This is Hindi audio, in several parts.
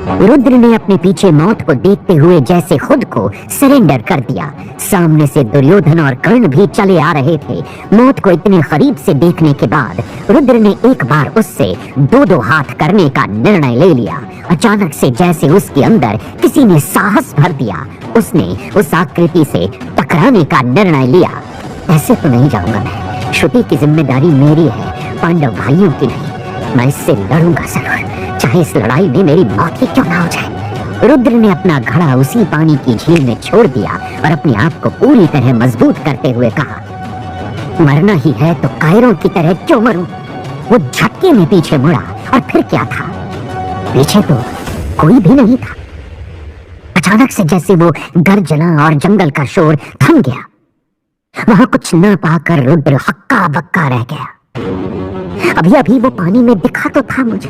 रुद्र ने अपने पीछे मौत को देखते हुए जैसे खुद को सरेंडर कर दिया। सामने से दुर्योधन और कर्ण भी चले आ रहे थे। मौत को इतने करीब से देखने के बाद रुद्र ने एक बार उससे दो दो हाथ करने का निर्णय ले लिया। अचानक से जैसे उसके अंदर किसी ने साहस भर दिया, उसने उस आकृति से टकराने का निर्णय लिया। ऐसे तो नहीं जाऊंगा मैं, श्रुति की जिम्मेदारी मेरी है, पांडव भाइयों की नहीं। मैं इससे लड़ूंगा जरूर, चाहे इस लड़ाई में मेरी मौत ही क्यों ना हो जाए। रुद्र ने अपना घड़ा उसी पानी की झील में छोड़ दिया और अपने आप को पूरी तरह मजबूत करते हुए कहा, मरना ही है तो कायरों की तरह क्यों मरूं। वो झटके में पीछे मुड़ा और फिर क्या था, पीछे तो कोई भी नहीं था। अचानक से जैसे वो गर्जना और जंगल का शोर थम गया। वहां कुछ न पाकर रुद्र हक्का बक्का रह गया। अभी अभी वो पानी में दिखा तो था मुझे,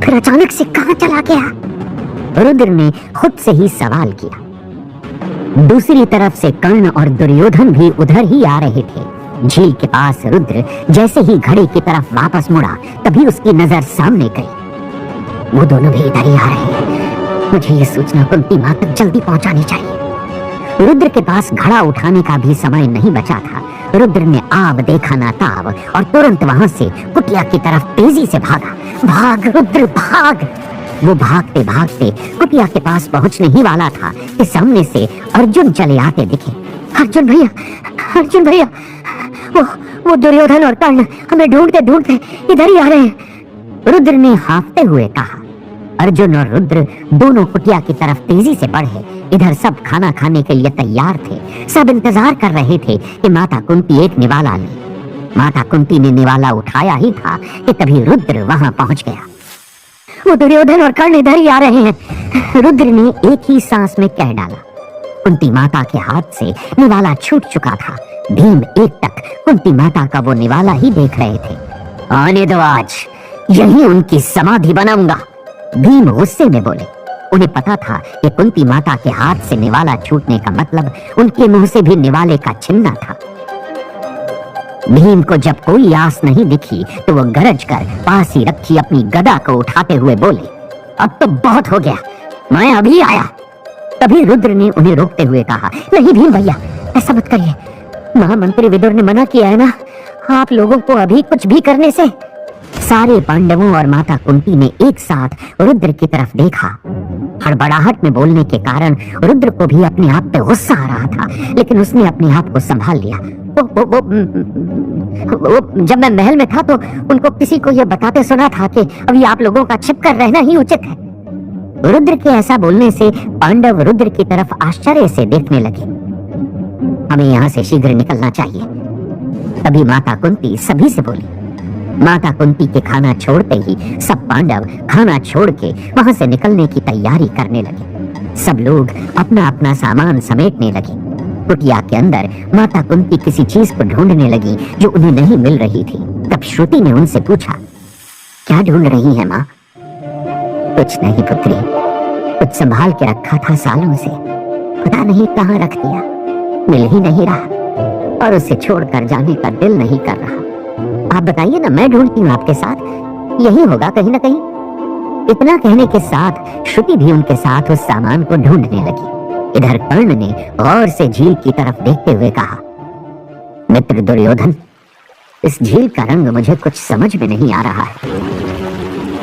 फिर अचानक से कहां चला गया। रुद्र ने खुद से ही सवाल किया। दूसरी तरफ से कर्ण और दुर्योधन भी उधर ही आ रहे थे। झील के पास रुद्र जैसे ही घड़े की तरफ वापस मुड़ा, तभी उसकी नजर सामने गई। वो दोनों भी इधर ही आ रहे हैं। मुझे ये सूचना कुंती मां तक जल्दी पहुंचानी चाहिए। रुद्र के पास घड़ा उठाने का भी समय नहीं बचा था। रुद्र ने आब देखा ना ताब और तुरंत वहां से कुटिया की तरफ तेजी से भागा। भाग रुद्र भाग। वो भागते भागते कुटिया के पास पहुंचने ही वाला था कि सामने से अर्जुन चले आते दिखे। अर्जुन भैया, अर्जुन भैया, वो दुर्योधन और कर्ण हमें ढूंढते ढूंढते इधर ही आ रहे हैं। रुद्र ने हांफते हुए कहा। अर्जुन और रुद्र दोनों कुटिया की तरफ तेजी से बढ़े। इधर सब खाना खाने के लिए तैयार थे। सब इंतजार कर रहे थे कि माता कुंती एक निवाला ले। माता कुंती ने निवाला उठाया ही था कि तभी रुद्र वहां पहुंच गया। वो दुर्योधन और कर्ण इधर ही आ रहे हैं, रुद्र ने एक ही सांस में कह डाला। कुंती माता के हाथ से निवाला छूट चुका था। भीम एकटक कुंती माता का वो निवाला ही देख रहे थे। आने दो, आज यही उनकी समाधि बनाऊंगा, भीम गुस्से में बोले। उन्हें पता था कि कुंती माता के हाथ से निवाला छूटने का मतलब उनके मुंह से भी निवाले का छीनना था। भीम को जब कोई आस नहीं दिखी तो वो गरज कर पास ही रखी अपनी गदा को उठाते हुए बोले, अब तो बहुत हो गया, मैं अभी आया। तभी रुद्र ने उन्हें रोकते हुए कहा, नहीं भीम भैया, ऐसा मत करिए। महामंत्री विदुर ने मना किया है ना, आप लोगों को अभी कुछ भी करने से। सारे पांडवों और माता कुंती ने एक साथ रुद्र की तरफ देखा। हड़बड़ाहट में बोलने के कारण रुद्र को भी अपने आप पे गुस्सा आ रहा था, लेकिन उसने अपने आप को संभाल लिया। वो जब मैं महल में था तो उनको किसी को यह बताते सुना था कि अभी आप लोगों का छिपकर रहना ही उचित है। रुद्र के ऐसा बोलने से पांडव रुद्र की तरफ आश्चर्य से देखने लगे। हमें यहाँ से शीघ्र निकलना चाहिए। तभी माता कुंती सभी से बोली। माता कुंती के खाना छोड़ते ही सब पांडव खाना छोड़ के वहां से निकलने की तैयारी करने लगे। सब लोग अपना अपना सामान समेटने लगे। कुटिया के अंदर माता कुंती किसी चीज को ढूंढने लगी जो उन्हें नहीं मिल रही थी। तब श्रुति ने उनसे पूछा, क्या ढूंढ रही है माँ? कुछ नहीं पुत्री, कुछ संभाल के रखा था सालों से, पता नहीं कहाँ रख दिया, मिल ही नहीं रहा और उसे छोड़कर जाने का दिल नहीं कर रहा। आप बताइए ना, मैं ढूंढती हूँ आपके साथ, यही होगा कहीं ना कहीं। इतना कहने के साथ श्रुति भी उनके साथ उस सामान को ढूंढने लगी। इधर कर्ण ने गौर से झील की तरफ देखते हुए कहा, मित्र दुर्योधन, इस झील का रंग मुझे कुछ समझ में नहीं आ रहा है।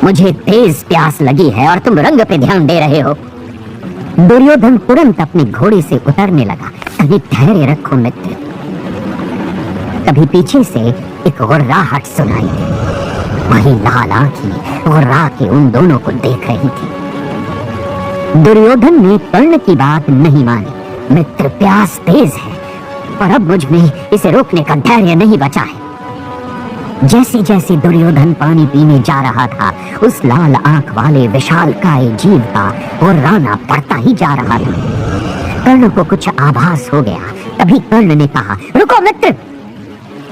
मुझे तेज प्यास लगी है और तुम रंग पे ध्यान दे रहे हो। दुर्योधन तुरंत अपने घोड़े से उतरने लगा। कहीं धैर्य रखो मित्र। तभी पीछे से एक गुर्राहट सुनाई दी। वही लाल आंखें गुर्रा के उन दोनों को देख रही थी। दुर्योधन ने कर्ण की बात नहीं मानी। मित्र, प्यास तेज है और अब मुझ में इसे रोकने का धैर्य नहीं बचा है। जैसे जैसे दुर्योधन पानी पीने जा रहा था, उस लाल आंख वाले विशालकाय जीव का गुर्राना बढ़ता ही जा रहा था। कर्ण को कुछ आभास हो गया। तभी कर्ण ने कहा, रुको मित्र।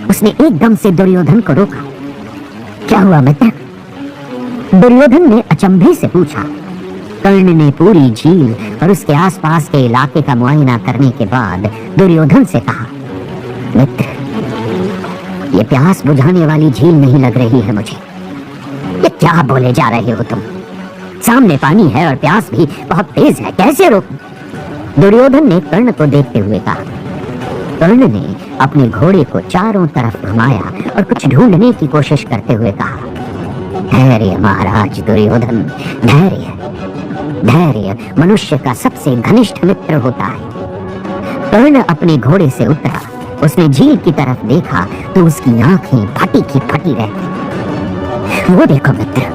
उसने एकदम से दुर्योधन को रोका। क्या हुआ मित्र? दुर्योधन ने अचंभे से पूछा। कर्ण ने पूरी झील और उसके आसपास के इलाके का मुआयना करने के बाद दुर्योधन से कहा, मित्र, ये प्यास बुझाने वाली झील नहीं लग रही है मुझे। ये क्या बोले जा रहे हो तुम? सामने पानी है और प्यास भी बहुत तेज है, कैसे रोकूं? दुर्योधन ने कर्ण को देखते हुए कहा। कर्ण ने अपने घोड़े को चारों तरफ घुमाया और कुछ ढूंढने की कोशिश करते हुए कहा, धैर्य महाराज दुर्योधन, धैर्य। धैर्य मनुष्य का सबसे घनिष्ठ मित्र होता है। कर्ण अपने घोड़े से उतरा, उसने झील की तरफ देखा तो उसकी आंखें फटी की फटी रह गईं। वो देखो मित्र,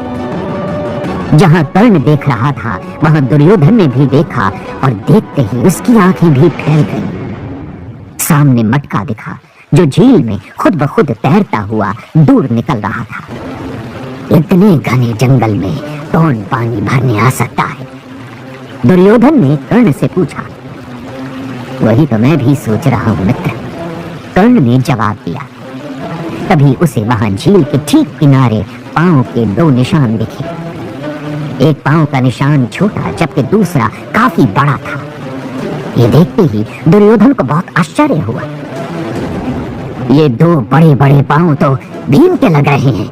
जहां कर्ण देख रहा था वहां दुर्योधन ने भी देखा और देखते ही उसकी आंखें भी फैल गईं। सामने मटका दिखा जो झील में खुद ब खुद तैरता हुआ दूर निकल रहा था। इतने घने जंगल में कौन पानी भरने आ सकता है? दुर्योधन ने कर्ण से पूछा। वही तो मैं भी सोच रहा हूं मित्र, कर्ण ने जवाब दिया। तभी उसे वहां झील के ठीक किनारे पांव के दो निशान दिखे। एक पांव का निशान छोटा जबकि दूसरा काफी बड़ा था। ये देखते ही दुर्योधन को बहुत आश्चर्य हुआ। ये दो बड़े बड़े पांव तो भीम के लग रहे हैं।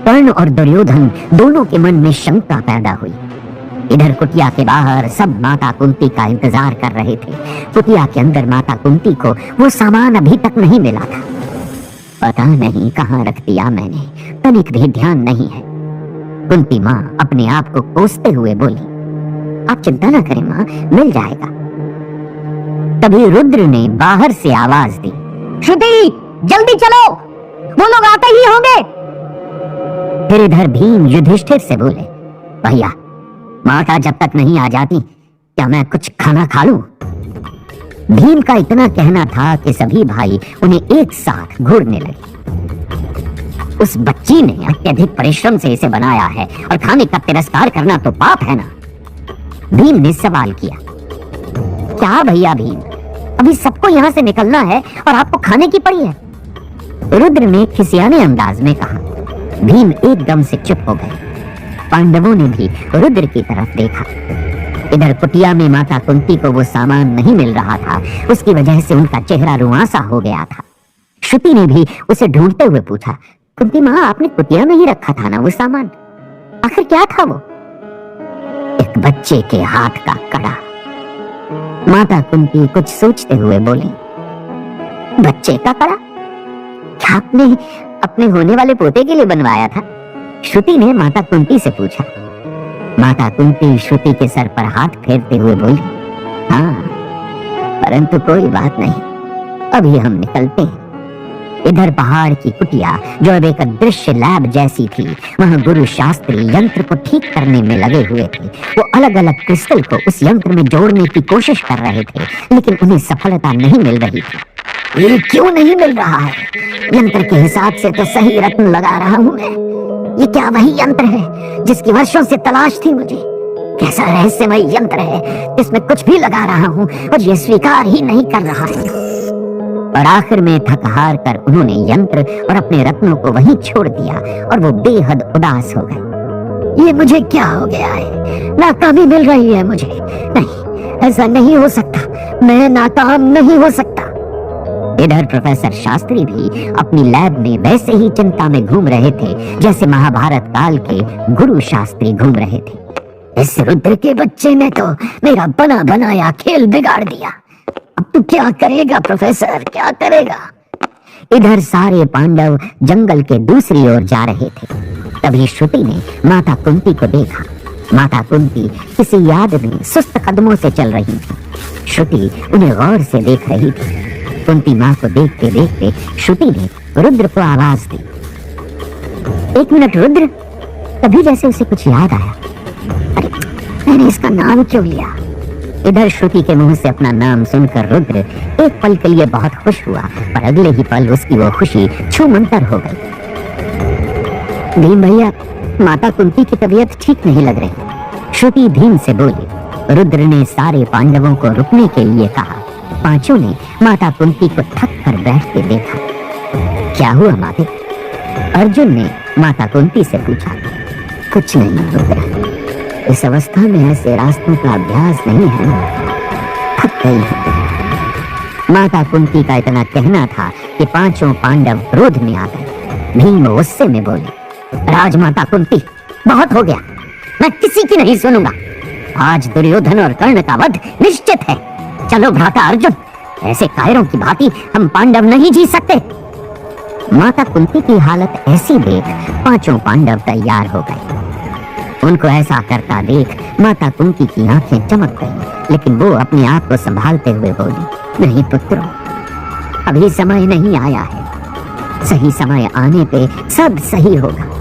कर्ण और दुर्योधन दोनों के मन में शंका पैदा हुई। इधर कुटिया के बाहर सब माता कुंती का इंतजार कर रहे थे। कुटिया के अंदर माता कुंती को वो सामान अभी तक नहीं मिला था। पता नहीं कहाँ रख दिया मैंने, तनिक भी ध्यान नहीं है। कुंती माँ अपने आप को कोसते हुए बोली, आप चिंता न करें माँ, मिल जाएगा। तभी रुद्र ने बाहर से आवाज दी, श्रुति जल्दी चलो, वो लोग आते ही होंगे। फिर इधर भीम युधिष्ठिर से बोले, भैया माता जब तक नहीं आ जाती क्या मैं कुछ खाना खा लूं? भीम का इतना कहना था कि सभी भाई उन्हें एक साथ घूरने लगे। उस बच्ची ने अत्यधिक परिश्रम से इसे बनाया है और खाने का तिरस्कार करना तो पाप है ना? भीम ने सवाल किया। क्या भैया भीम, अभी सबको यहाँ से निकलना है और आपको खाने की पड़ी है? रुद्र ने खिसियाने अंदाज में कहा। भीम एकदम से चुप हो गए। पांडवों ने भी रुद्र की तरफ देखा। इधर कुटिया में माता कुंती को वो सामान नहीं मिल रहा था, उसकी वजह से उनका चेहरा रुआंसा हो गया था। श्रुति ने भी उसे ढूंढते हुए पूछा, कुंती माँ आपने कुटिया में ही रखा था ना वो सामान, आखिर क्या था वो? एक बच्चे के हाथ का कड़ा। माता कुंती कुछ सोचते हुए बोली, बच्चे का कड़ा? क्या आपने अपने होने वाले पोते के लिए बनवाया था? श्रुति ने माता कुंती से पूछा। माता कुंती श्रुति के सर पर हाथ फेरते हुए बोली, हाँ, परंतु कोई बात नहीं, अभी हम निकलते हैं। इधर पहाड़ की कुटिया जो अब एक अदृश्य लैब जैसी थी, वहां गुरु शास्त्री यंत्र को ठीक करने में लगे हुए थे। वो अलग अलग क्रिस्टल को उस यंत्र में जोड़ने की कोशिश कर रहे थे, लेकिन उन्हें सफलता नहीं मिल रही थी। ये क्यों नहीं मिल रहा है? यंत्र के हिसाब से तो सही रत्न लगा रहा हूं मैं। ये क्या वही यंत्र है जिसकी वर्षों से तलाश थी मुझे? कैसा रहस्यमय यंत्र है जिसमें कुछ भी लगा रहा हूं और ये स्वीकार ही नहीं कर रहा है। और आखिर में थक हार कर उन्होंने यंत्र और अपने रत्नों को वहीं छोड़ दिया और वो बेहद उदास हो गए। ये मुझे क्या हो गया है? नाकामी मिल रही है मुझे। नहीं, ऐसा नहीं हो सकता, मैं नाकाम नहीं हो सकता। इधर प्रोफेसर शास्त्री भी अपनी लैब में वैसे ही चिंता में घूम रहे थे जैसे महाभारत काल के गुरु शास्त्री घूम रहे थे। इस रुद्र के बच्चे ने तो मेरा बना बनाया खेल बिगाड़ दिया। अब तू क्या करेगा प्रोफेसर, क्या करेगा? इधर सारे पांडव जंगल के दूसरी ओर जा रहे थे। तभी श्रुति ने माता कुंती को देखा। माता कुंती किसी याद में सुस्त कदमों से चल रही थी। श्रुति उन्हें गौर से देख रही थी। कुंती माँ को देखते देखते श्रुति ने रुद्र को आवाज दी, एक मिनट रुद्र। तभी जैसे उसे कुछ याद आया, अरे मैंने इसका नाम क्यों लिया? इधर श्रुति के मुंह से अपना नाम सुनकर रुद्र एक पल के लिए बहुत खुश हुआ, पर अगले ही पल उसकी वो खुशी छूमंतर हो गई। भीम भैया, माता कुंती की तबीयत ठीक नहीं लग रही, श्रुति भीम से बोली। रुद्र ने सारे पांडवों को रुकने के लिए कहा। पांचों ने माता कुंती को थक कर बैठते देखा। क्या हुआ माते? अर्जुन ने माता कुंती से पूछा। कुछ नहीं रुद्र, इस अवस्था में ऐसे रास्तों का अभ्यास नहीं है, थक गई है। माता कुंती का इतना कहना था कि पांचों पांडव क्रोध में आ गए। भीम गुस्से में बोले, राजमाता कुंती, बहुत हो गया, मैं किसी की नहीं सुनूंगा। आज दुर्योधन और कर्ण का वध निश्चित है। चलो भ्राता अर्जुन, ऐसे कायरों की भांति हम पांडव नहीं जी सकते। माता कुंती की हालत ऐसी देख पांचों पांडव तैयार हो गए। उनको ऐसा करता देख माता कुंती की आंखें चमक गई, लेकिन वो अपने आप को संभालते हुए बोली, नहीं पुत्रों, अभी समय नहीं आया है। सही समय आने पे सब सही होगा।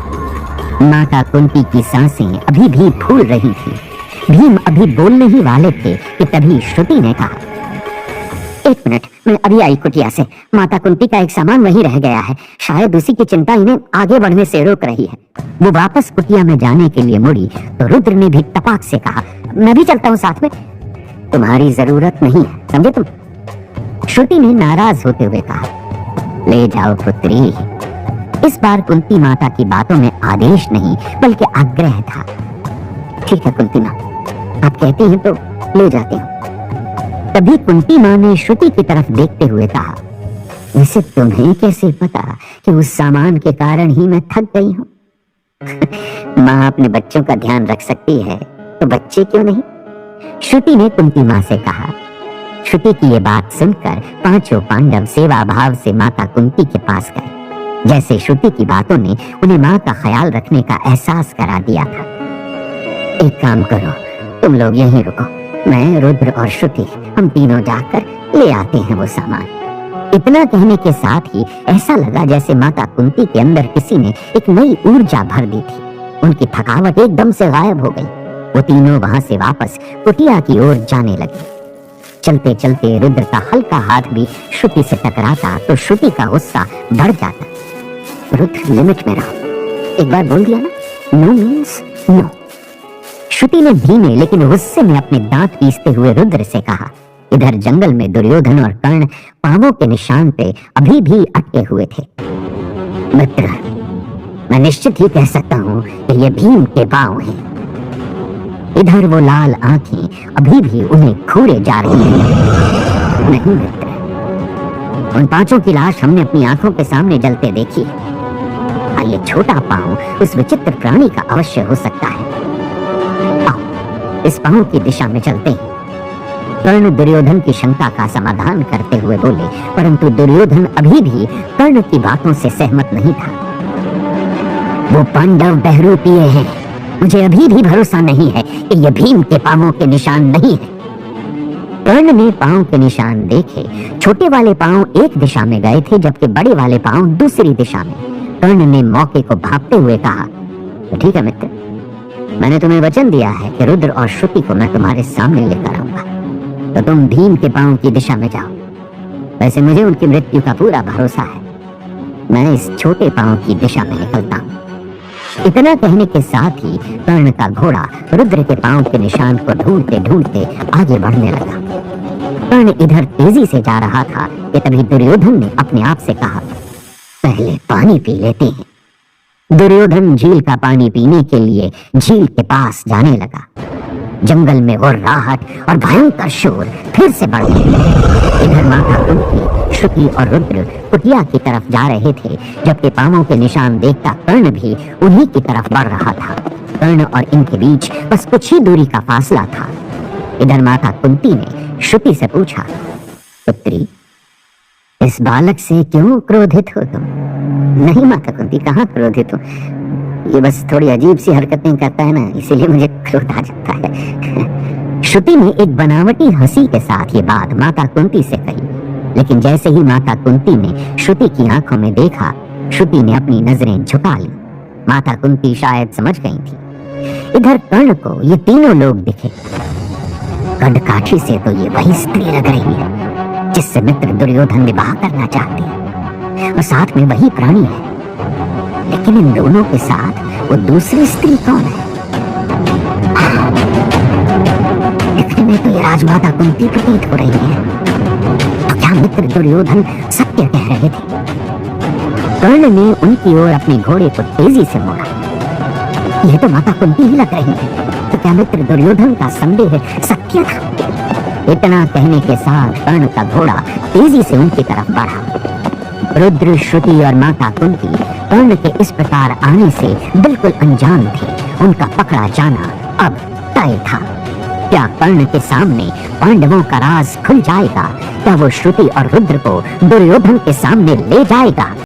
माता कुंती की सांसें अभी भी फूल रही थी। भीम अभी बोलने ही वाले थे कि तभी श्रुति ने कहा, एक मिनट, मैं अभी आई कुटिया से। माता कुंती का एक सामान वहीं रह गया है। शायद उसी की चिंता इन्हें आगे बढ़ने से रोक रही है। वो वापस कुटिया में जाने के लिए मुड़ी तो रुद्र ने भी तपाक से कहा, मैं भी चलता हूँ साथ में। तुम्हारी जरूरत नहीं है, समझे तुम? श्रुति ने नाराज होते हुए कहा, ले जाओ पुत्री। इस बार कुंती माता की बातों में आदेश नहीं बल्कि आग्रह था। ठीक है कुंती माँ, आप कहती हैं तो ले जाती हूँ। तभी कुंती माँ ने श्रुति की तरफ देखते हुए कहा, वैसे तुम्हें कैसे पता कि उस सामान के कारण ही मैं थक गई हूँ? माँ अपने बच्चों का ध्यान रख सकती है तो बच्चे क्यों नहीं? श्रुति ने कुंती माँ से कहा। श्रुति की ये बात सुनकर पांचों पांडव सेवा भाव से माता कुंती के पास गए। जैसे श्रुति की बातों ने उन्हें माँ का ख्याल रखने का एहसास करा दिया था। एक काम करो, तुम लोग यहीं रुको, मैं, रुद्र और श्रुति हम तीनों जाकर ले आते हैं वो सामान। इतना कहने के साथ ही ऐसा लगा जैसे माता कुंती के अंदर किसी ने एक नई ऊर्जा भर दी थी। उनकी थकावट एकदम से गायब हो गई। वो तीनों वहां से वापस कुटिया की ओर जाने लगे। चलते चलते रुद्र का हल्का हाथ भी श्रुति से टकराता तो श्रुति का गुस्सा बढ़ जाता। रुद्र, लिमिट में रहो। एक बार बोल दिया ना, नो मीन्स नो। श्रुति ने धीमे लेकिन गुस्से में अपने दांत पीसते हुए रुद्र से कहा। इधर जंगल में दुर्योधन और कर्ण पांवों के निशान पे अभी भी अटके हुए थे। मित्र, मैं निश्चित ही कह सकता हूँ कि ये भीम के पांव हैं। इधर वो लाल आंखें अभी भी उन्हें घूरे जा रही हैं। नहीं मित्र, उन पांचों की लाश हमने अपनी आंखों के सामने जलते देखी है। हाँ, ये छोटा पांव उस विचित्र प्राणी का अवश्य हो सकता है। इस पांव की दिशा में चलते हैं। कर्ण दुर्योधन की शंका का समाधान करते हुए बोले, परंतु दुर्योधन अभी भी कर्ण की बातों से सहमत नहीं था। वो पांडव बहरूपीय हैं। मुझे अभी भी भरोसा नहीं है कि ये भीम के पांवों के निशान नहीं है। कर्ण ने पांव के निशान देखे। छोटे वाले पांव एक दिशा में गए थे जबकि बड़े वाले पांव दूसरी दिशा में। कर्ण ने मौके को भांपते हुए कहा, तो ठीक है मित्र, मैंने तुम्हें वचन दिया है कि रुद्र और श्रुति को मैं तुम्हारे सामने लेकर आऊंगा, तो तुम भीम के पांव की दिशा में जाओ। वैसे मुझे उनकी मृत्यु का पूरा भरोसा है। मैं इस छोटे पांव की दिशा में निकलता हूँ। इतना कहने के साथ ही कर्ण का घोड़ा रुद्र के पांव के निशान को ढूंढते ढूंढते आगे बढ़ने लगा। कर्ण इधर तेजी से जा रहा था कि तभी दुर्योधन ने अपने आप से कहा, पहले पानी पी लेते हैं। दुर्योधन झील का पानी पीने के लिए झील के पास जाने लगा। जंगल में गुर्राहट और भयंकर शोर फिर से बढ़ गए। इधर माता कुंती, श्रुति और रुद्र कुटिया की तरफ जा रहे थे, जबकि पांवों के निशान देखता कर्ण भी उन्हीं की तरफ बढ़ रहा था। कर्ण और इनके बीच बस कुछ ही दूरी का फासला था। इधर माता कुंती ने श्रुति से पूछा, पुत्री, इस बालक से क्यों क्रोधित हो तुम? नहीं माता कुंती, कहाँ क्रोधित हो, ये बस थोड़ी अजीब सी हरकतें करता है ना, इसीलिए मुझे क्रोध आ जाता है। श्रुति ने एक बनावटी हंसी के साथ ये बात माता कुंती से कही, लेकिन जैसे ही माता कुंती ने श्रुति की आंखों में देखा, श्रुति ने अपनी नजरें झुका ली। माता कुंती शायद समझ गई थी। इधर कर्ण को ये तीनों लोग दिखे। कदकाठी से तो ये वही स्त्री लग रही है जिससे मित्र दुर्योधन विवाह करना चाहते हैं, और साथ में वही प्राणी है। लेकिन इन दोनों के साथ वो दूसरी स्त्री कौन है? दिखने में तो ये राजमाता कुंती प्रतीत हो रही है। तो क्या मित्र दुर्योधन सत्य कह रहे थे? कर्ण ने उनकी ओर अपने घोड़े को तेजी से मोड़ा। यह तो माता कुंती ही लग रही है। तो क्या मित्र दुर्योधन का संदेह सत्य था? इतना कहने के साथ कर्ण का घोड़ा तेजी से उनकी तरफ बढ़ा। रुद्र, श्रुति और माता कुंती कर्ण के इस प्रकार आने से बिल्कुल अनजान थे उनका पकड़ा जाना अब तय था। क्या कर्ण के सामने पांडवों का राज खुल जाएगा? क्या वो श्रुति और रुद्र को दुर्योधन के सामने ले जाएगा?